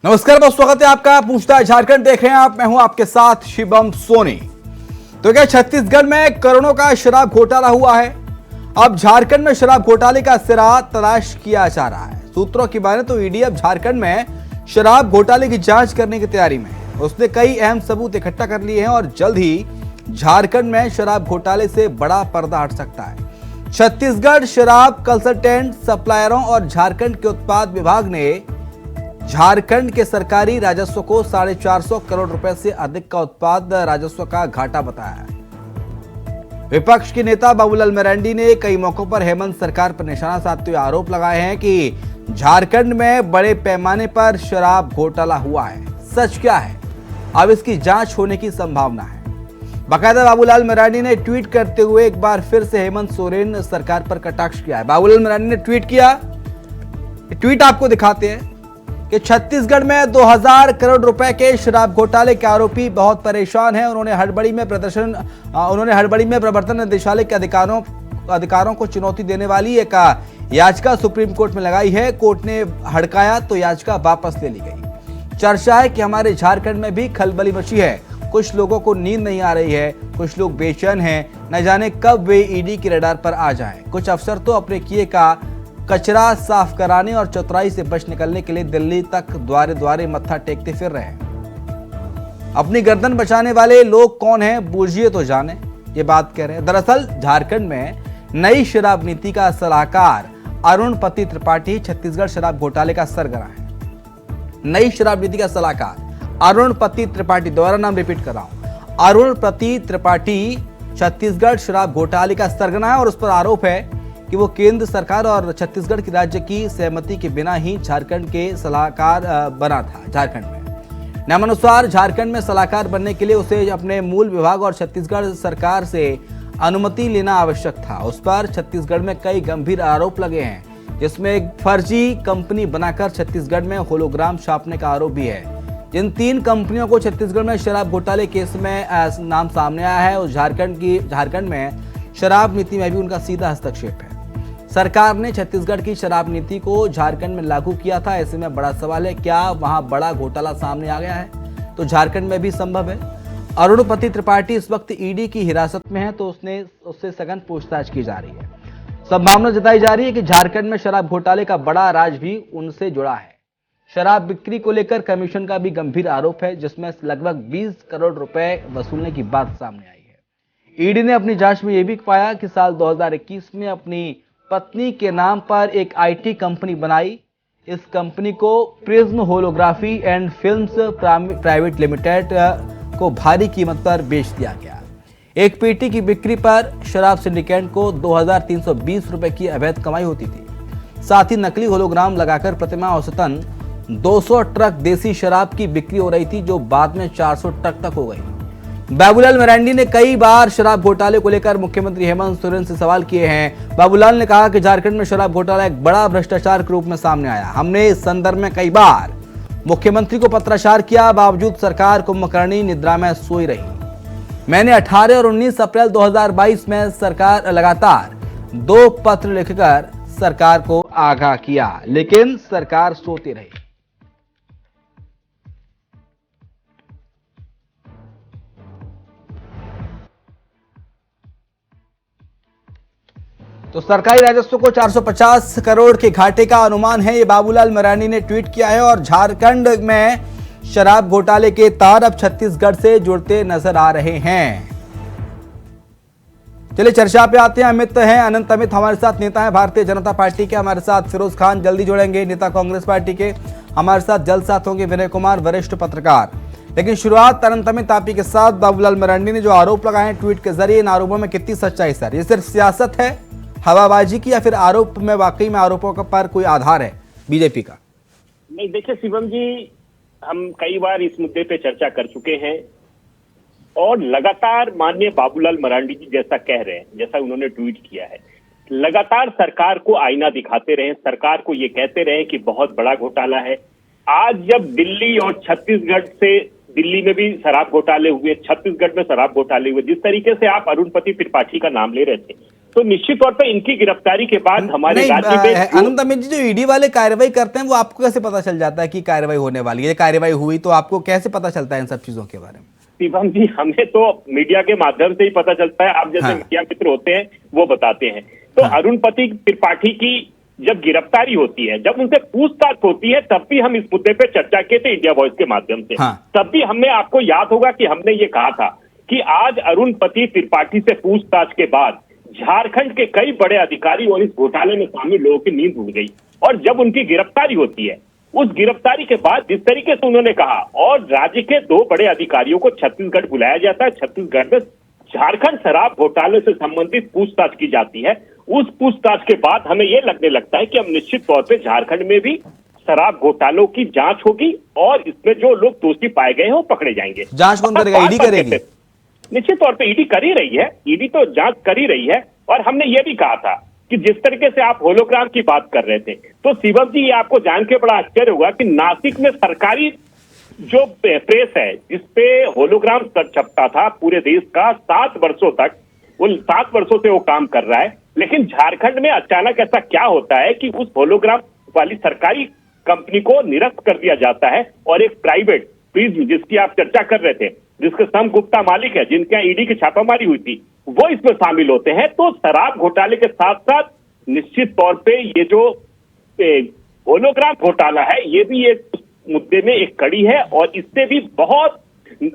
नमस्कार, बहुत स्वागत है आपका। पूछताछ झारखंड देख रहे हैं आप, मैं हूं आपके साथ शिवम सोनी। तो क्या छत्तीसगढ़ में करोड़ों का शराब घोटाला हुआ है? अब झारखंड में शराब घोटाले का सिरा तलाश किया जा रहा है। सूत्रों की माने तो ईडी अब झारखंड में शराब घोटाले की जांच करने की तैयारी में है। उसने कई अहम सबूत इकट्ठा कर लिए हैं और जल्द ही झारखंड में शराब घोटाले से बड़ा पर्दा हट सकता है। छत्तीसगढ़ शराब कंसल्टेंट सप्लायरों और झारखंड के उत्पाद विभाग ने झारखंड के सरकारी राजस्व को 450 करोड़ रुपए से अधिक का उत्पाद राजस्व का घाटा बताया है। विपक्ष के नेता बाबूलाल मरांडी ने कई मौकों पर हेमंत सरकार पर निशाना साधते हुए आरोप लगाए हैं कि झारखंड में बड़े पैमाने पर शराब घोटाला हुआ है। सच क्या है, अब इसकी जांच होने की संभावना है। बाकायदा बाबूलाल मरांडी ने ट्वीट करते हुए एक बार फिर से हेमंत सोरेन सरकार पर कटाक्ष किया है। बाबूलाल मरांडी ने ट्वीट किया, ट्वीट आपको दिखाते हैं कि छत्तीसगढ़ में 2000 करोड़ रुपए के शराब घोटाले के आरोपी बहुत परेशान हैं। उन्होंने हड़बड़ी में प्रवर्तन निदेशालय के अधिकारों को चुनौती देने वाली एक याचिका सुप्रीम कोर्ट में लगाई है। कोर्ट ने हड़काया तो याचिका वापस ले ली गई। चर्चा है कि हमारे झारखंड में भी खलबली मची है। कुछ लोगों को नींद नहीं आ रही है, कुछ लोग बेचैन हैं, न जाने कब वे ईडी के रडार पर आ जाएं। कुछ अफसर तो अपने किए का कचरा साफ कराने और चतुराई से बच निकलने के लिए दिल्ली तक द्वारे द्वारे मत्था टेकते फिर रहे हैं। अपनी गर्दन बचाने वाले लोग कौन हैं, बूझिए तो जाने, ये बात कह रहे हैं। दरअसल झारखंड में नई शराब नीति का सलाहकार अरुणपति त्रिपाठी छत्तीसगढ़ शराब घोटाले का सरगना है। नई शराब नीति का सलाहकार अरुणपति त्रिपाठी, दोबारा नाम रिपीट कर रहा हूं, अरुणपति त्रिपाठी छत्तीसगढ़ शराब घोटाले का सरगना है और उस पर आरोप है कि वो केंद्र सरकार और छत्तीसगढ़ की राज्य की सहमति के बिना ही झारखंड के सलाहकार बना था। झारखंड में नियमानुसार झारखंड में सलाहकार बनने के लिए उसे अपने मूल विभाग और छत्तीसगढ़ सरकार से अनुमति लेना आवश्यक था। उस पर छत्तीसगढ़ में कई गंभीर आरोप लगे हैं, जिसमें एक फर्जी कंपनी बनाकर छत्तीसगढ़ में होलोग्राम छापने का आरोप भी है। जिन 3 कंपनियों को छत्तीसगढ़ में शराब घोटाले केस में नाम सामने आया है, उस झारखंड में शराब नीति में भी उनका सीधा हस्तक्षेप है। सरकार ने छत्तीसगढ़ की शराब नीति को झारखंड में लागू किया था। ऐसे में बड़ा सवाल है, क्या वहां बड़ा घोटाला सामने आ गया है तो झारखंड में भी संभव है। अरुणपति त्रिपाठी इस वक्त ईडी की हिरासत में है, तो उससे सघन पूछताछ की जा रही है। संभावना जताई जा रही है कि झारखंड में शराब घोटाले का बड़ा राज भी उनसे जुड़ा है। शराब बिक्री को लेकर कमीशन का भी गंभीर आरोप है, जिसमें लगभग 20 करोड़ रुपए वसूलने की बात सामने आई है। ईडी ने अपनी जांच में यह भी पाया कि साल 2021 में अपनी पत्नी के नाम पर एक आईटी कंपनी बनाई। इस कंपनी को prism holography and films private limited को भारी कीमत पर बेच दिया गया। एक पेटी की बिक्री पर शराब सिंडिकेट को 2320 रुपए की अवैध कमाई होती थी। साथ ही नकली होलोग्राम लगाकर प्रतिमाह औसतन 200 ट्रक देसी शराब की बिक्री हो रही थी, जो बाद में 400 ट्रक तक हो गई। बाबूलाल मरांडी ने कई बार शराब घोटाले को लेकर मुख्यमंत्री हेमंत सोरेन से सवाल किए हैं। बाबूलाल ने कहा कि झारखंड में शराब घोटाला एक बड़ा भ्रष्टाचार के रूप में सामने आया। हमने इस संदर्भ में कई बार मुख्यमंत्री को पत्राचार किया, बावजूद सरकार कुंभकर्णी निद्रा में सोई रही। मैंने 18 और 19 अप्रैल 2022 में सरकार लगातार 2 पत्र लिखकर सरकार को आगाह किया, लेकिन सरकार सोती रही। तो सरकारी राजस्व को 450 करोड़ के घाटे का अनुमान है, ये बाबूलाल मरांडी ने ट्वीट किया है। और झारखंड में शराब घोटाले के तार अब छत्तीसगढ़ से जुड़ते नजर आ रहे हैं। चलिए चर्चा पे आते हैं। अमित हैं, अनंत अमित हमारे साथ, नेता है भारतीय जनता पार्टी के। हमारे साथ फिरोज खान जल्दी जुड़ेंगे, नेता कांग्रेस पार्टी के। हमारे साथ जल्द साथ होंगे विनय कुमार, वरिष्ठ पत्रकार। लेकिन शुरुआत अनंत अमित आप ही के साथ। बाबूलाल मरांडी ने जो आरोप लगाए हैं ट्वीट के जरिए, इन आरोपों में कितनी सच्चाई सर? ये सिर्फ सियासत है, हवाबाजी की, या फिर आरोप में वाकई में आरोपों का पर कोई आधार है बीजेपी का? नहीं, देखिए शिवम जी, हम कई बार इस मुद्दे पे चर्चा कर चुके हैं और लगातार माननीय बाबूलाल मरांडी जी जैसा कह रहे हैं, जैसा उन्होंने ट्वीट किया है, लगातार सरकार को आईना दिखाते रहे, सरकार को ये कहते रहे कि बहुत बड़ा घोटाला है। आज जब दिल्ली और छत्तीसगढ़ से, दिल्ली में भी शराब घोटाले हुए, छत्तीसगढ़ में शराब घोटाले हुए, जिस तरीके से आप अरुणपति त्रिपाठी का नाम ले रहे थे, तो निश्चित तौर पर इनकी गिरफ्तारी के बाद हमारे राज्य में अनंत अमित जी, जो ईडी वाले कार्रवाई करते हैं वो आपको कैसे पता चल जाता है कि कार्रवाई होने वाली है, कार्रवाई हुई, तो आपको कैसे पता चलता है इन सब चीजों के बारे में? शिवम जी, हमें तो मीडिया के माध्यम से ही पता चलता है। आप जैसे मीडिया मित्र होते हैं वो बताते हैं। तो अरुणपति त्रिपाठी की जब गिरफ्तारी होती है, जब उनसे पूछताछ होती है, तब भी हम इस मुद्दे पे चर्चा किए थे इंडिया वॉइस के माध्यम से। तब भी हमें, आपको याद होगा कि हमने ये कहा था कि आज अरुणपति त्रिपाठी से पूछताछ के बाद झारखंड के कई बड़े अधिकारी और इस घोटाले में शामिल लोगों की नींद उड़ गई। और जब उनकी गिरफ्तारी होती है, उस गिरफ्तारी के बाद जिस तरीके से उन्होंने कहा, और राज्य के 2 बड़े अधिकारियों को छत्तीसगढ़ बुलाया जाता है, छत्तीसगढ़ में झारखंड शराब घोटाले से संबंधित पूछताछ की जाती है। उस पूछताछ के बाद हमें यह लगने लगता है कि अब निश्चित तौर पर झारखंड में भी शराब घोटालों की जांच होगी और इसमें जो लोग दोषी पाए गए हैं वो पकड़े जाएंगे। जांच कौन करेगा? ईडी करेगी? निश्चित तौर पे ईडी कर ही रही है, ईडी तो जांच कर ही रही है। और हमने ये भी कहा था कि जिस तरीके से आप होलोग्राम की बात कर रहे थे, तो शिवम जी, ये आपको जान के बड़ा आश्चर्य होगा कि नासिक में सरकारी जो प्रेस है जिसपे होलोग्राम छपता था पूरे देश का 7 वर्षों तक, वो 7 वर्षों से वो काम कर रहा है। लेकिन झारखंड में अचानक ऐसा क्या होता है कि उस होलोग्राम वाली सरकारी कंपनी को निरस्त कर दिया जाता है और एक प्राइवेट प्रिज्म, जिसकी आप चर्चा कर रहे थे, जिसके सम गुप्ता मालिक है, जिनके यहाँ ईडी की छापामारी हुई थी, वो इसमें शामिल होते हैं। तो शराब घोटाले के साथ साथ निश्चित तौर पे ये जो होलोग्राम घोटाला है, ये भी एक मुद्दे में एक कड़ी है। और इससे भी बहुत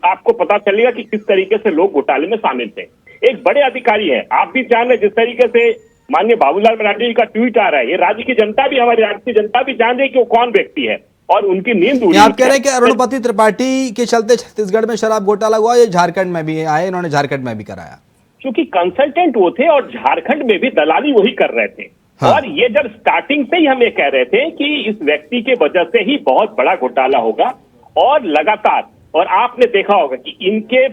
आपको पता चलेगा कि किस तरीके से लोग घोटाले में शामिल थे। एक बड़े अधिकारी है, आप भी जान रहे, जिस तरीके से माननीय बाबूलाल मरांडी जी का ट्वीट आ रहा है, ये राज्य की जनता भी, हमारे राज्य की जनता भी जान रही है कि वो कौन व्यक्ति है और उनकी नींद उड़ी। आप कह रहे हैं कि अरुणपति त्रिपाठी के चलते छत्तीसगढ़ में शराब घोटाला हुआ, ये झारखंड में भी आए, इन्होंने झारखंड में भी कराया, क्योंकि कंसल्टेंट वो थे और झारखंड में भी दलाली वही कर रहे थे। और ये जब स्टार्टिंग से ही हम ये कह रहे थे कि इस व्यक्ति के वजह से ही बहुत बड़ा घोटाला होगा। और लगातार, और आपने देखा होगा कि इनके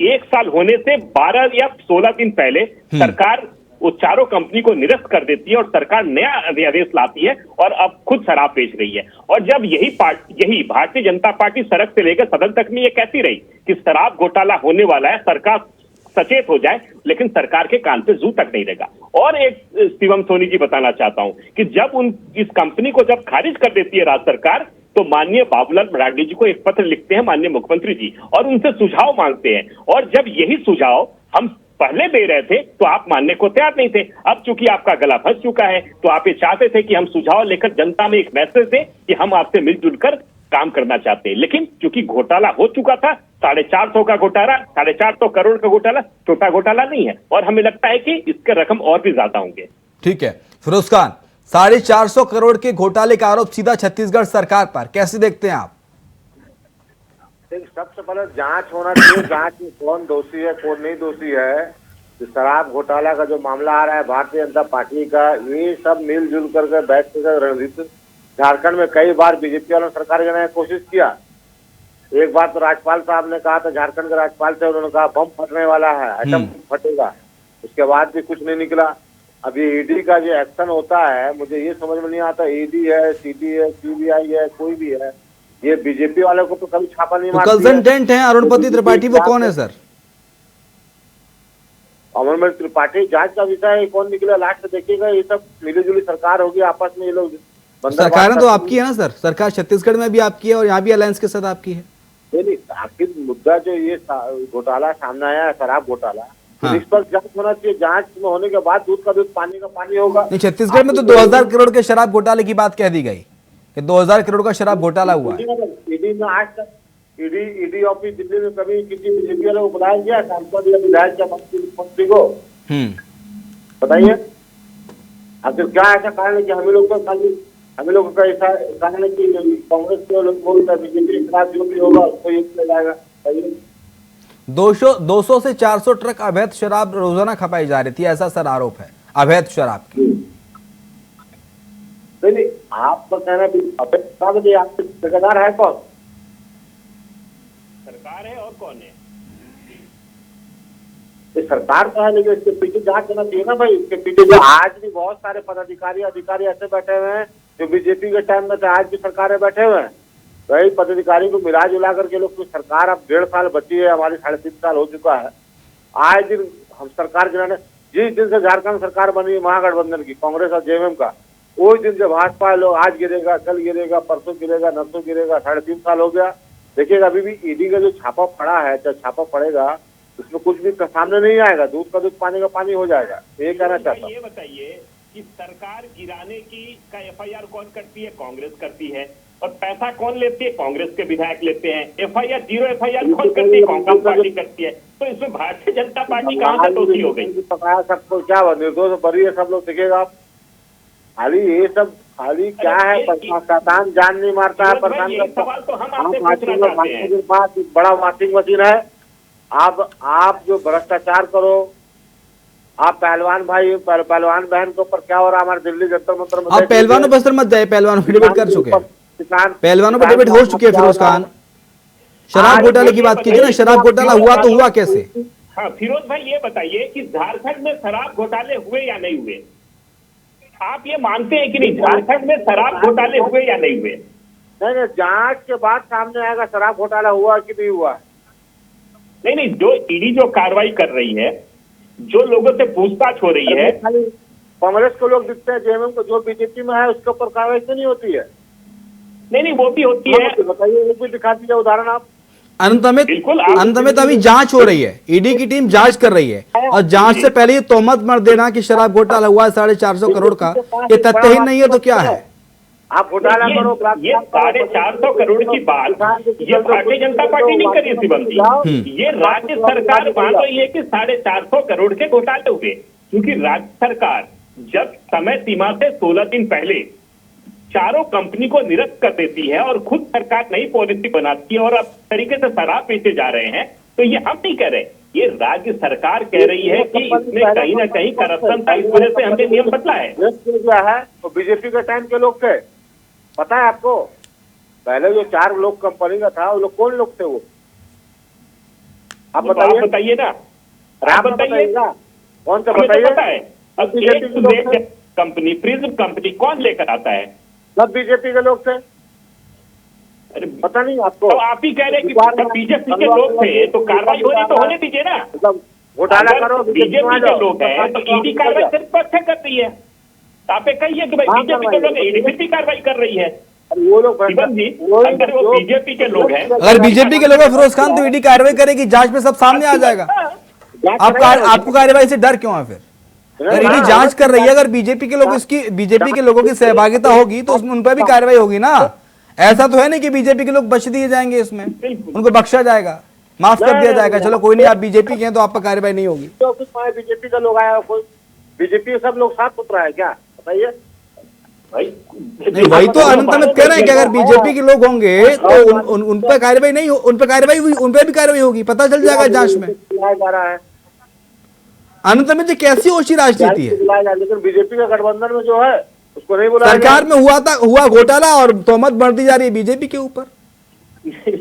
1 साल होने से 12 या 16 दिन पहले सरकार वो चारों कंपनी को निरस्त कर देती है और सरकार नया अध्यादेश लाती है और अब खुद शराब बेच रही है। और जब यही भारतीय जनता पार्टी सड़क से लेकर सदन तक में ये कहती रही कि शराब घोटाला होने वाला है, सरकार सचेत हो जाए, लेकिन सरकार के कान पे जू तक नहीं लगा। और एक शिवम सोनी जी बताना चाहता हूं कि जब इस कंपनी को जब खारिज कर देती है राज्य सरकार, तो माननीय बाबूलाल मरांडी जी को एक पत्र लिखते हैं माननीय मुख्यमंत्री जी और उनसे सुझाव मांगते हैं। और जब यही सुझाव हम पहले दे रहे थे तो आप मानने को तैयार नहीं थे। अब चूंकि आपका गला फंस चुका है तो आप ये चाहते थे कि हम सुझाव लेकर जनता में एक मैसेज दें कि हम आपसे मिलजुल कर काम करना चाहते हैं। लेकिन चूंकि घोटाला हो चुका था, 450 का घोटाला, 450 करोड़ का घोटाला छोटा घोटाला नहीं है और हमें लगता है कि इसके रकम और भी ज्यादा होंगे। ठीक है फिरोज खान, 450 करोड़ के घोटाले का आरोप सीधा छत्तीसगढ़ सरकार पर, कैसे देखते हैं आप? सबसे पहले जांच होना चाहिए, जांच में कौन दोषी है कौन नहीं दोषी है। जो शराब घोटाला का जो मामला आ रहा है भारतीय जनता पार्टी का, ये सब मिलजुल करके बैठ कर रणनीति, झारखंड में कई बार बीजेपी वालों सरकार ने कोशिश किया। एक बार तो राज्यपाल साहब ने कहा था, झारखंड के राज्यपाल से, उन्होंने कहा बम फटने वाला है, एटम फटेगा, उसके बाद भी कुछ नहीं निकला। अभी ईडी का जो एक्शन होता है, मुझे ये समझ में नहीं आता, ईडी है, सीबी है, सीबीआई है, कोई भी है, ये बीजेपी वाले को तो कभी छापा नहीं मारती है। कंसल्टेंट है अरुणपति त्रिपाठी, वो कौन है सर? अमरमल त्रिपाठी जांच का विषय है, कौन निकला लास्ट में देखिएगा। ये सब मिलीजुली सरकार होगी, आपस में ये लोग सरकार तो आपकी है ना सर, सरकार छत्तीसगढ़ में भी आपकी है और यहाँ भी अलायंस के साथ आपकी है। नहीं, आखिर मुद्दा जो ये घोटाला सामने आया है, शराब घोटाला, निष्पक्ष जांच होना चाहिए। जांच में होने के बाद दूध का दूध पानी का पानी होगा। नहीं, छत्तीसगढ़ में तो 2000 करोड़ के शराब घोटाले की बात कह दी गई कि 2000 करोड़ का शराब घोटाला हुआ है। ईडी में आज तक ईडी ऑफिस दिल्ली में कभी किसी बीजेपी वाले को बुलाया गया, सांसद या विधायक या मंत्री को? बताइए, आखिर क्या ऐसा कारण है कि हम लोग का ऐसा कारण है कि कांग्रेस के लोग बोलते हैं बीजेपी के खिलाफ जो भी होगा उसको ये किया जाएगा? 200 से 400 ट्रक अवैध शराब रोजाना खपाई जा रही थी, ऐसा सर आरोप है अवैध शराब की। नहीं, आपका कहना अवैध शराब आपके ठेकेदार है कौन? सरकार है और कौन है? सरकार तो है, लेकिन इसके पीछे जांच होना चाहिए ना भाई। इसके पीछे जो आज भी बहुत सारे अधिकारी ऐसे बैठे हुए हैं जो बीजेपी के टाइम में थे, आज भी सरकार में बैठे हुए हैं। वही पदाधिकारी को मिला जुला करके लोग, सरकार अब 1.5 साल बची है, हमारी 3.5 साल हो चुका है। आज दिन हम सरकार गिराने, जिस दिन से झारखंड सरकार बनी है महागठबंधन की, कांग्रेस और जेएमएम का, उस दिन से भाजपा लोग आज गिरेगा, कल गिरेगा, परसों गिरेगा, नरसों गिरेगा, 3.5 साल हो गया। देखिएगा अभी भी ईडी का जो छापा पड़ा है, जब छापा पड़ेगा उसमें कुछ भी सामने नहीं आएगा, दूध का दूध पानी का पानी हो जाएगा। ये कहना चाहता हूँ। ये बताइए कि सरकार गिराने की का एफआईआर कौन करती है? कांग्रेस करती है। और पैसा कौन लेती है? कांग्रेस के विधायक लेते हैं। एफआईआर, जीरो एफआईआर कौन करती है? कांग्रेस पार्टी करती है। तो इसमें भारतीय जनता पार्टी कहाँ से दोषी हो गई? पकाया सबको क्या हुआ, निर्दोष बरी है सब लोग, दिखेगा आप। खाली ये सब खाली क्या है, शैतान जान नहीं मारता है, परेशान करता सवाल तो हम आपसे पूछना चाहते हैं। बड़ा वॉशिंग मशीन है। आप जो भ्रष्टाचार करो, आप पहलवान भाई, पहलवान बहन के ऊपर क्या हो रहा है हमारे दिल्ली जंतर मंतर में। आप पहलवानों पर मत जाए, पहलवानों पर डिबेट कर चुके हैं, पहलवानों पर डिबेट हो चुकी है। फिरोज खान, शराब घोटाले की बात कीजिए ना, शराब घोटाला हुआ तो हुआ कैसे? हाँ फिरोज भाई, ये बताइए कि झारखंड में शराब घोटाले हुए या नहीं हुए? आप ये मानते हैं कि नहीं झारखंड में शराब घोटाले हुए या नहीं हुए? नहीं, जांच के बाद सामने आएगा शराब घोटाला हुआ कि नहीं हुआ। नहीं, जो ईडी जो कार्रवाई कर रही है, जो लोगों से पूछताछ हो रही है, कांग्रेस को लोग दिखते हैं, जेएमएम को, जो बीजेपी में है उसके ऊपर कार्रवाई क्यों नहीं होती है? नहीं वो भी होती है। बताइए, एक भी दिखा दीजिए उदाहरण आप। अंत में तो अभी जांच हो रही है, ईडी की टीम जांच कर रही है, और जांच से पहले ये तोहमत मत देना कि शराब घोटाला हुआ है 450 करोड़ का, ये तथ्य ही नहीं है तो क्या है? आप घोटाला करो। ये 450 करोड़ की बात ये भारतीय जनता पार्टी नहीं करी शिवम जी, ये राज्य सरकार मान रही है कि 450 करोड़ के घोटाले हुए। क्योंकि राज्य सरकार जब समय सीमा से 16 दिन पहले चारों कंपनी को निरस्त कर देती है और खुद सरकार नई पॉलिसी बनाती है और अब तरीके से शराब बेचे जा रहे हैं, तो ये हम नहीं कह रहे, ये राज्य सरकार कह रही है कि इसमें कहीं ना कहीं करप्शन था, इस वजह से हमने नियम बदला है। क्या है वो बीजेपी के टाइम के लोग थे, पता है आपको? पहले जो 4 लोग कंपनी का था, वो लोग कौन लोग थे? वो आप बताइए ना, आप बताइएगा कौन सा बताइए। अब कंपनी प्रिज्म कंपनी कौन लेकर आता है? सब बीजेपी के लोग थे। अरे पता नहीं आपको? तो आप ही कह रहे हैं कि बीजेपी के लोग थे तो कार्रवाई हो रही तो होने दीजिए ना। घोटाला करो, बीजेपी के लोग हैं तो ईडी कार्रवाई सिर्फ अच्छा कर रही है। तो आप कहिए कि भाई बीजेपी के लोग ईडी फिर भी कार्रवाई कर रही है। वो लोग अगर वो बीजेपी के लोग हैं, अगर बीजेपी के लोग हैं फिरोज खान, तो ईडी कार्रवाई करेगी, जांच में सब सामने आ जाएगा। आपको कार्रवाई से डर क्यों है फिर? अगर ईडी जांच कर रही है, अगर बीजेपी के लोगों की सहभागिता होगी तो उसमें उन पर भी कार्रवाई होगी ना। ऐसा तो है नहीं कि बीजेपी के लोग बख्श दिए जाएंगे, इसमें उनको बख्शा जाएगा, माफ कर दिया जाएगा, चलो कोई नहीं आप बीजेपी के हैं तो आप पर कार्रवाई नहीं होगी। तो बीजेपी का लोग आया, कोई बीजेपी के सब लोग साथ सुथरा है क्या? बताइए नहीं, वही तो अनंत अमित कह रहे हैं कि अगर बीजेपी के लोग होंगे तो उन पर कार्रवाई नहीं, उन पर कार्रवाई हुई, उन पर भी कार्रवाई होगी, पता चल जाएगा जांच में। जा रहा है अनंत अमित जी, कैसी ओछी राजनीति है? लेकिन बीजेपी का गठबंधन में जो है उसको नहीं बुलाया। सरकार में हुआ घोटाला और तोहमत बढ़ दी जा रही है बीजेपी के ऊपर।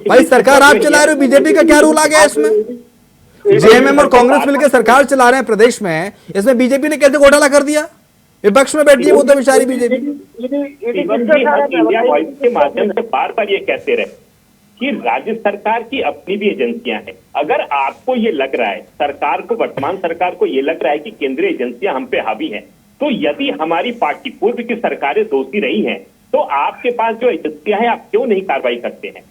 भाई सरकार आप चला रहे हो, बीजेपी का क्या रोल आ गया इसमें? जेएमएम और कांग्रेस मिलकर सरकार चला रहे हैं प्रदेश में, इसमें बीजेपी ने कैसे घोटाला कर दिया? विपक्ष में बैठी है वो तो बेचारी बीजेपी। इंडिया वॉइस के माध्यम से बार बार ये कहते रहे कि राज्य सरकार की अपनी भी एजेंसियां हैं। अगर आपको ये लग रहा है, सरकार को, वर्तमान सरकार को ये लग रहा है कि केंद्रीय एजेंसियां हम पे हावी हैं, तो यदि हमारी पार्टी पूर्व की सरकारें दोषी रही हैं, तो आपके पास जो एजेंसियां हैं आप क्यों नहीं कार्रवाई करते हैं?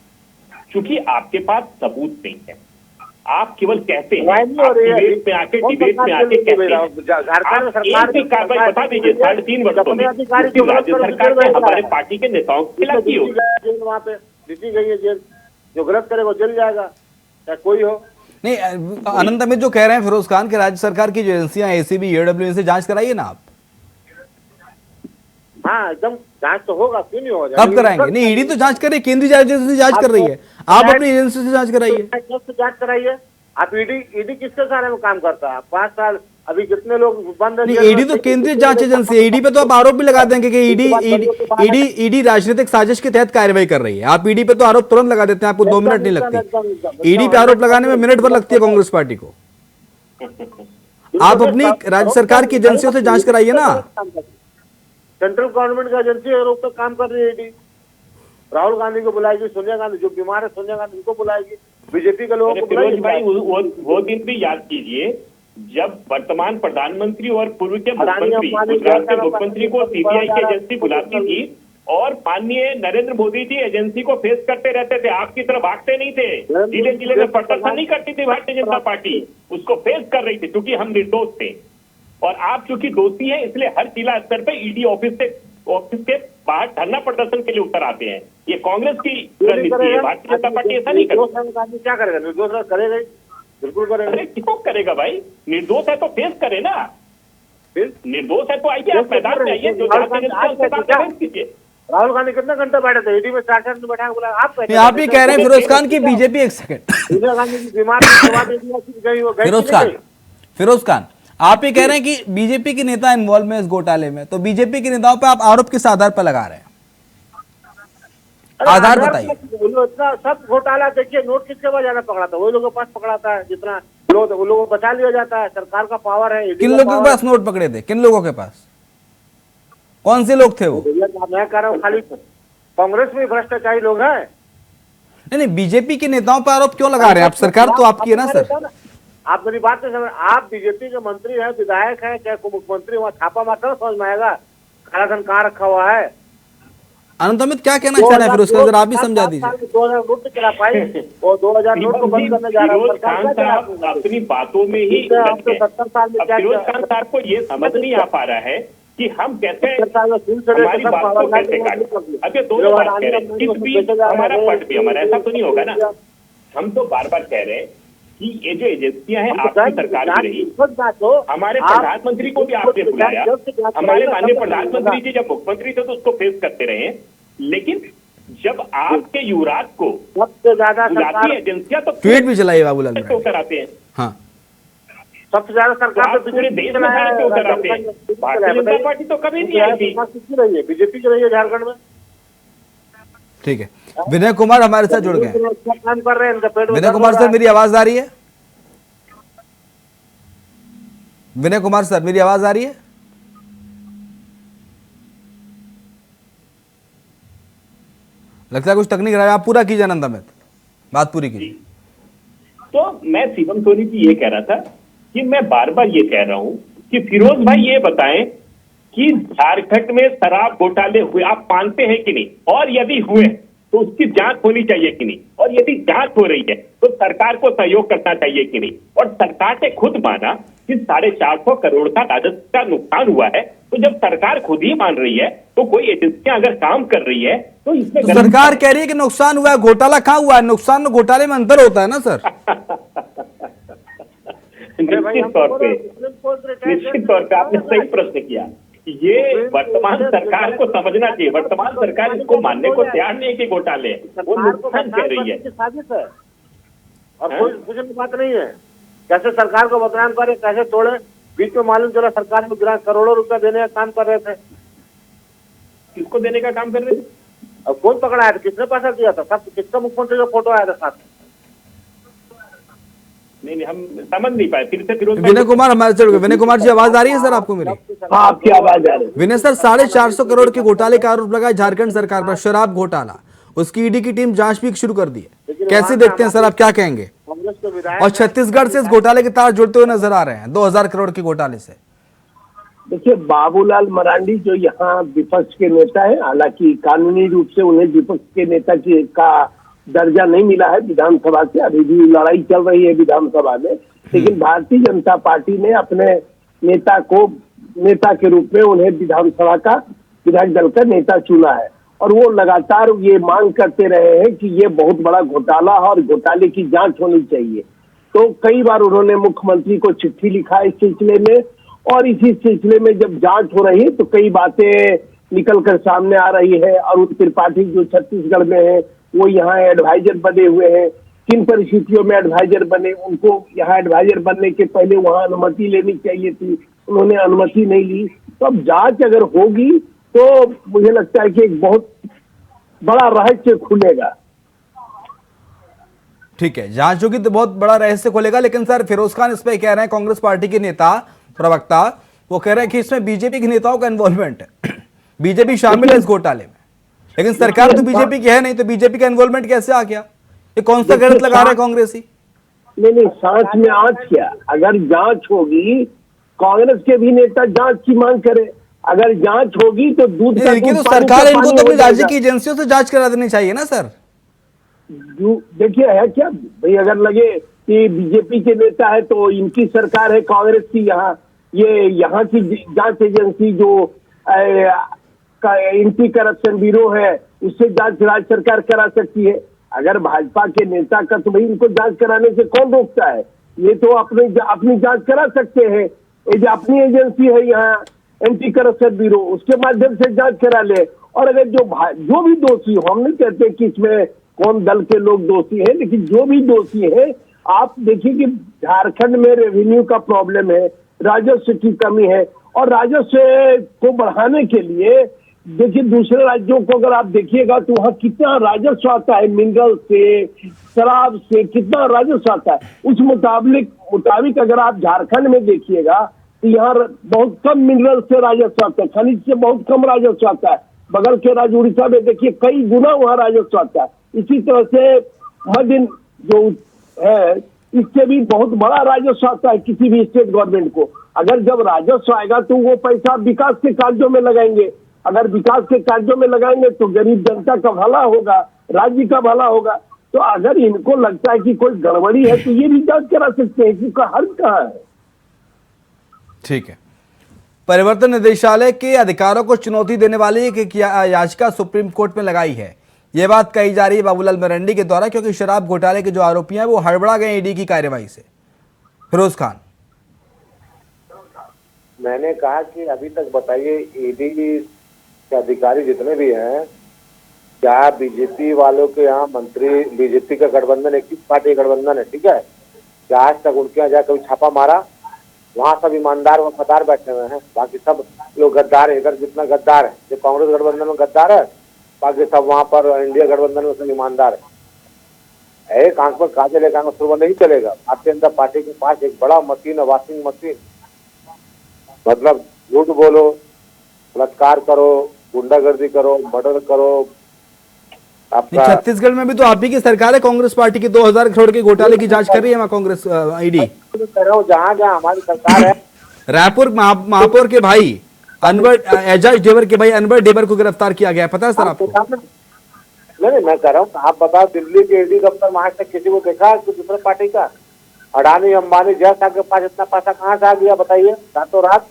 क्योंकि आपके पास सबूत नहीं है, आप केवल कहते हैं, डिबेट में आके कहते हैं। झारखंड सरकार की कार्रवाई बता दीजिए 3.5 वर्षों में राज्य सरकार ने हमारे पार्टी के नेताओं के खिलाफ की होगी। वहाँ पे नीति गई है जेल, जो गलत करे वो जेल जाएगा, चाहे कोई हो। नहीं, अनंत अमित जो कह रहे हैं फिरोज खान के राज्य सरकार की जो एजेंसियां एसीबी, एडब्ल्यू से जांच कराइए ना आप। हाँ एकदम जांच तो होगा, क्यों नहीं होगा? कब कराएंगे? नहीं, ईडी तो जांच करे, केंद्रीय एजेंसी से जांच कर रही है, आप अपनी एजेंसी से जांच कराइए। जांच कराइए आप। ईडी किसके सारे में काम करता है? 5 साल अभी कितने लोग बंद है? ईडी तो केंद्रीय जांच एजेंसी है, ईडी पे तो आप आरोप भी लगा देंगे कि ईडी राजनीतिक साजिश के तहत कार्रवाई कर रही है। आप ईडी पे तो आरोप तुरंत लगा देते हैं, आपको 2 मिनट नहीं लगती। ईडी पे आरोप लगाने में मिनट भर लगती है कांग्रेस पार्टी को। आप अपनी राज्य सरकार की एजेंसियों से जांच कराइए ना। सेंट्रल गवर्नमेंट की एजेंसी के रूप में काम कर रही है ईडी। राहुल गांधी को बुलाएगी, सोनिया गांधी जो बीमार है सोनिया गांधी को बुलाएगी, बीजेपी के लोगों को बुलाएगी। भाई वो दिन भी याद कीजिए जब वर्तमान प्रधानमंत्री और पूर्व के अडानी मुख्यमंत्री अंबानी गुजरात के जैसा मुख्यमंत्री को सीबीआई की एजेंसी बुलाती थी और माननीय नरेंद्र मोदी जी एजेंसी को फेस करते रहते थे, आपकी तरफ भागते नहीं थे, जिले जिले में प्रदर्शन नहीं करती थी भारतीय जनता पार्टी, उसको फेस कर रही थी क्योंकि हम निर्दोष थे। और आप चूंकि दोषी हैं इसलिए हर जिला स्तर पे ईडी ऑफिस के बाहर धरना प्रदर्शन के लिए उतर आते हैं। ये कांग्रेस की रणनीति है, भारतीय जनता पार्टी ऐसा नहीं करती। क्या करेगा? निर्दोष करेगा, बिल्कुल करेगा। अरे क्यों करेगा भाई? निर्दोष है तो फेस करे ना, फिर निर्दोष है तो आइए, आप मैदान में आइए, जो कीजिए। राहुल गांधी कितने घंटे बैठे थे ईडी में? 4 घंटे बैठा बोला आप ही कह रहे हैं फिरोज खान की बीजेपी, एक सेकंड इंदिरा गांधी की बीमार फिरोज खान, आप ही कह रहे हैं कि बीजेपी के नेता इन्वॉल्व में इस घोटाले में, तो बीजेपी के नेताओं पे आप आरोप किस आधार पर लगा रहे हैं? आधार बताइए। इतना सब घोटाला देखिए, नोट किसके पास ज्यादा पकड़ा था? वही लोगों के पास पकड़ाता है, जितना वो लोगों को बचा लिया जाता है। सरकार का पावर है। किन लोगों के पास नोट पकड़े थे? किन लोगों के पास? कौन से लोग थे वो? मैं कह रहा हूँ खाली कांग्रेस में भ्रष्टाचारी लोग हैं। नहीं, बीजेपी के नेताओं पर आरोप क्यों लगा रहे हैं आप? सरकार तो आपकी है ना सर। आप मेरी बात नहीं समझ, आप बीजेपी के मंत्री हैं, विधायक हैं, चाहे मुख्यमंत्री, वहाँ छापा मारता समझ में आएगा कालाधन कहाँ रखा हुआ है। अनंत अमित क्या कहना चाह रहे हैं फिर उसका जरा आप भी समझा दीजिए। 2000 नोट चला पाई और 2000 नोट को बंद करने जा रहा है। अपनी बातों में ही 70 साल में क्या फिरोज खान साहब को ये समझ नहीं आ पा रहा है कि हम कैसे हमारी बात को कैसे काटें। अब ये दोनों बात कह रहे हैं, इस बीच हमारा पट भी हमारा, ऐसा तो नहीं होगा ना। हम तो बार बार कह रहे हैं कि ये जो एजेंसियां हैं आपकी सरकार की रही, हमारे प्रधानमंत्री को भी आपने बुलाया, हमारे माननीय प्रधानमंत्री जी जब मुख्यमंत्री थे तो उसको फेस करते रहे, लेकिन जब आपके युवराज को सबसे ज्यादा बुलाती है एजेंसियां तो ट्वीट भी चलाइए बाबूलाल उतर आते हैं। हाँ, सबसे ज्यादा सरकार तो पूरे देश में सड़क पे उतर आते हैं। भारतीय जनता पार्टी तो कभी नहीं आई थी। बीजेपी की रही है झारखंड में। ठीक है, विनय कुमार हमारे साथ जुड़ गए। काम कर रहे हैं। विनय कुमार सर, मेरी आवाज आ रही है? विनय कुमार सर, मेरी आवाज आ रही है? लगता है कुछ तकनीक रहा है, आप पूरा कीजिए अनंत अमित, बात पूरी कीजिए। तो मैं शिवम सोनी जी ये कह रहा था कि मैं बार बार ये कह रहा हूं कि फिरोज भाई ये बताएं कि झारखंड में शराब घोटाले हुए आप मानते हैं कि नहीं, और यदि हुए तो उसकी जांच होनी चाहिए कि नहीं, और यदि जांच हो रही है तो सरकार को सहयोग करना चाहिए कि नहीं। और सरकार ने खुद माना कि 450 करोड़ का राजस्व का नुकसान हुआ है, तो जब सरकार खुद ही मान रही है तो कोई एजेंसियां अगर काम कर रही है तो इसमें तो सरकार कह रही है कि नुकसान हुआ है, घोटाला कहां हुआ है? नुकसान और घोटाले में अंतर होता है ना सर। निश्चित तौर पे आपने सही प्रश्न किया। ये वर्तमान सरकार को समझना चाहिए, वर्तमान सरकार इसको मानने को तैयार नहीं है कि घोटाले वो नुकसान कह रही है। साजिश है और कोई कुछ बात नहीं है। कैसे सरकार को बदनाम करे, कैसे तोड़े, बीच में मालूम चला सरकार में करोड़ों रुपया देने का काम कर रहे थे। किसको देने का काम कर रहे थे? अब कौन पकड़ा था? किसने पैसा दिया था? सब किसका मुख्यमंत्री का फोटो आया था साथ? नहीं, हम समझ नहीं पाए। फिर से फिरोज विनय कुमार हमारे साथ। विनय कुमार जी, आवाज आ रही है सर आपको मेरी? आपकी आवाज आ रही है। विनय सर, 450 करोड़ के घोटाले का आरोप लगा झारखंड सरकार पर, शराब घोटाला, उसकी ईडी की टीम जांच भी शुरू कर दी है। कैसे देखते हैं सर, आप क्या कहेंगे? और छत्तीसगढ़ से इस घोटाले के तार जुड़ते हुए नजर आ रहे हैं 2000 करोड़ के घोटाले से। देखिए, बाबूलाल मरांडी जो यहाँ विपक्ष के नेता है, हालांकि कानूनी रूप से उन्हें विपक्ष के नेता का दर्जा नहीं मिला है विधानसभा से, अभी भी लड़ाई चल रही है विधानसभा में, लेकिन भारतीय जनता पार्टी ने अपने नेता को नेता के रूप में उन्हें विधानसभा का विधायक दल का नेता चुना है। और वो लगातार ये मांग करते रहे हैं कि ये बहुत बड़ा घोटाला है और घोटाले की जांच होनी चाहिए। तो कई बार उन्होंने मुख्यमंत्री को चिट्ठी लिखा इस सिलसिले में, और इसी सिलसिले में जब जांच हो रही है तो कई बातें निकल कर सामने आ रही है। अरुण त्रिपाठी जो छत्तीसगढ़ में है वो यहाँ एडवाइजर बने हुए हैं। किन परिस्थितियों में एडवाइजर बने, उनको यहाँ एडवाइजर बनने के पहले वहाँ अनुमति लेनी चाहिए थी, उन्होंने अनुमति नहीं ली। तो अब जांच अगर होगी तो मुझे लगता है कि एक बहुत बड़ा रहस्य खुलेगा। ठीक है, जांच होगी तो बहुत बड़ा रहस्य खुलेगा। लेकिन सर, फिरोज खान इस पे कह रहे हैं, कांग्रेस पार्टी के नेता प्रवक्ता, वो कह रहे हैं कि इसमें बीजेपी के नेताओं का इन्वॉल्वमेंट है, बीजेपी शामिल है इस घोटाले में। लेकिन सरकार तो बीजेपी की है नहीं, तो बीजेपी का इन्वॉल्वमेंट कैसे आ गया? ये कौन सा गलत लगा रहे हैं कांग्रेसी? नहीं, सांस में आंच क्या? अगर जांच होगी, कांग्रेस के भी नेता जांच की मांग करे। अगर जांच होगी तो दूध का लेकिन दूध, तो पानी सरकार का इनको पानी तो हो अपनी राज्य जाएगा। की एजेंसियों से जांच करा देनी चाहिए ना सर। देखिए है क्या भाई, अगर लगे कि बीजेपी के नेता है तो इनकी सरकार है, कांग्रेस की, यहाँ की जांच एजेंसी जो एंटी करप्शन ब्यूरो है, उससे जांच राज्य सरकार करा सकती है। अगर भाजपा के नेता का, तो भाई इनको जांच कराने से कौन रोकता है? ये तो अपनी जांच करा सकते हैं। ये जो अपनी एजेंसी है यहाँ एंटी करप्शन ब्यूरो, उसके माध्यम से जांच करा ले। और अगर जो भी दोषी हो, हम नहीं कहते कि इसमें कौन दल के लोग दोषी हैं, लेकिन जो भी दोषी है, आप देखिए कि झारखंड में रेवेन्यू का प्रॉब्लम है, राजस्व की कमी है, और राजस्व को बढ़ाने के लिए देखिए दूसरे राज्यों को अगर आप देखिएगा तो वहाँ कितना राजस्व आता है, मिनरल से, शराब से कितना राजस्व आता है। उस मुताबिक अगर आप झारखंड में देखिएगा तो यहाँ बहुत कम मिनरल से राजस्व आता है, खनिज से बहुत कम राजस्व आता है। बगल के राज्य उड़ीसा में देखिए कई गुना वहाँ राजस्व आता है। इसी तरह से मध्य जो है, इससे भी बहुत बड़ा राजस्व आता है किसी भी स्टेट गवर्नमेंट को। अगर जब राजस्व आएगा तो वो पैसा विकास के कार्यों में लगाएंगे। अगर विकास के कार्यों में लगाएंगे तो गरीब जनता का भला होगा, राज्य का भला होगा। तो अगर इनको लगता है कि कोई गड़बड़ी है तो ये भी जांच करा सकते हैं, इसका हल कहाँ है? ठीक है। परिवर्तन निदेशालय के अधिकारों को चुनौती देने वाली एक याचिका सुप्रीम कोर्ट में लगाई है। यह बात कही जा रही है बाबूलाल मरंडी के द्वारा, क्योंकि शराब घोटाले के जो आरोपी हैं वो हड़बड़ा गए ईडी की कार्यवाही से। फिरोज खान, मैंने कहा कि अभी तक बताइए, ईडी के अधिकारी जितने भी हैं, क्या बीजेपी वालों के यहाँ मंत्री, बीजेपी का गठबंधन, एक ही पार्टी गठबंधन है, ठीक है, क्या आज तक उनके यहाँ जाकर कभी छापा मारा? वहाँ सब ईमानदार वफादार बैठे हुए हैं, बाकी सब लोग गद्दार है। इधर जितना गद्दार है, जो कांग्रेस गठबंधन में गद्दार है, बाकी सब वहाँ पर इंडिया गठबंधन में सब ईमानदार है। एक आंख पर काजल, एक आंख सुरवा नहीं चलेगा। भारतीय जनता पार्टी के पास एक बड़ा मशीन है, वॉशिंग मशीन। मतलब झूठ बोलो, बलात्कार करो, गुंडागर्दी करो, मर्डर करो। आपका छत्तीसगढ़ में भी तो आप ही की सरकार है, कांग्रेस पार्टी की 2000 करोड़ के घोटाले की जांच कर रही है वहाँ कांग्रेस ईडी। जहाँ जहाँ हमारी सरकार है, रायपुर महापौर के भाई अनवर एजाज डेवर के भाई अनवर डेवर को गिरफ्तार किया गया, पता है सर आपको? नहीं, मैं कह रहा हूँ, आप बताओ, दिल्ली के ईडी दफ्तर में आज तक किसी को देखा है दूसरे पार्टी का? अडानी अंबानी जैसा के पास इतना पैसा कहाँ से आ गया बताइए? रातों रात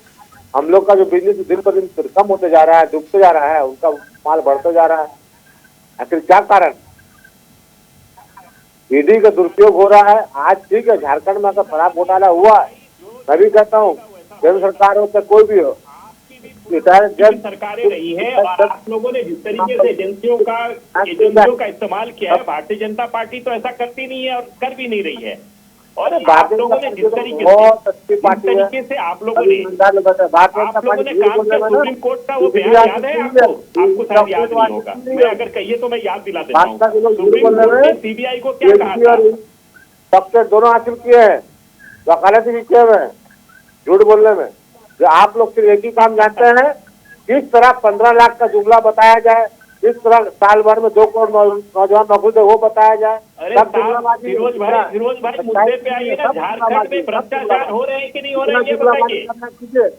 हम लोग का जो बिजनेस दिन पर दिन कम होते जा रहा है, डूबते जा रहा है, उनका माल बढ़ते जा रहा है। आखिर क्या कारण? ईडी का दुरुपयोग हो रहा है। आज ठीक है, झारखंड में अगर शराब घोटाला हुआ है, मैं भी कहता हूँ केंद्र सरकार हो चाहे कोई भी हो, सरकारें रही है, और आप लोगों ने जिस तरीके से एजेंसियों का इस्तेमाल किया है, भारतीय जनता पार्टी तो ऐसा करती नहीं है और कर भी नहीं रही है। और आप लोगों ने जिस तरीके से आप लोगों ने काम किया, सुप्रीम कोर्ट का वो बयान याद है आपको शायद याद नहीं होगा, मैं अगर कहिए तो मैं याद दिला देता हूँ। सुप्रीम कोर्ट ने सीबीआई को क्या कहा था? डॉक्टर दोनों हासिल किए हैं, वकालत भी किए हुए हैं झूठ बोलने में। जो आप लोग सिर्फ एक ही काम जानते हैं, किस तरह 15 लाख का जुमला बताया जाए, किस तरह साल भर में 2 करोड़ नौजवान नौकरी दे वो बताया जाए। अरे फिरोज भाई मुद्दे पे आइए ना, झारखंड में भ्रष्टाचार हो रहे हैं कि नहीं हो रहे हैं ये बताइए।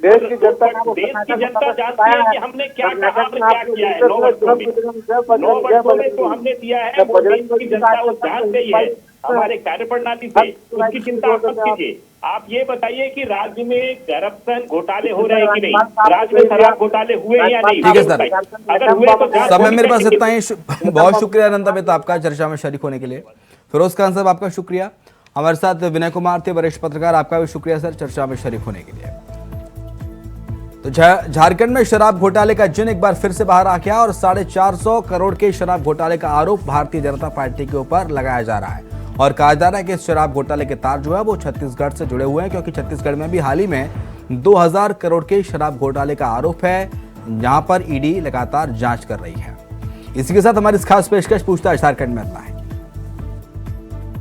देश की जनता जानती है कि हमने क्या कहा, हमने क्या किया है। 9 वर्षों में तो हमने दिया है, देश की जनता उस ध्यान से ही है, हमारे कार्य प्रणाली से, उसकी चिंता आप मत कीजिए। आप ये बताइए कि राज्य में करप्शन घोटाले हो रहे हैं कि नहीं, राज्य में शराब घोटाले हुए या नहीं? ठीक है सर, अगर हुए तो समय मेरे पास इतना ही। बहुत शुक्रिया अनंता मेहता आपका चर्चा में शरीक होने के लिए। फिरोज खान साहब आपका शुक्रिया। हमारे साथ विनय कुमार थे वरिष्ठ पत्रकार, आपका भी शुक्रिया सर चर्चा में शरीक होने के लिए। तो झारखंड में शराब घोटाले का जिन एक बार फिर से बाहर आ गया और 450 करोड़ के शराब घोटाले का आरोप भारतीय जनता पार्टी के ऊपर लगाया जा रहा है। और कहा जा रहा है कि इस शराब घोटाले के तार जो है वो छत्तीसगढ़ से जुड़े हुए हैं, क्योंकि छत्तीसगढ़ में भी हाल ही में 2000 करोड़ के शराब घोटाले का आरोप है, जहां पर ईडी लगातार जांच कर रही है। इसी के साथ हमारी इस खास पेशकश पूछताछ झारखंड में इतना है।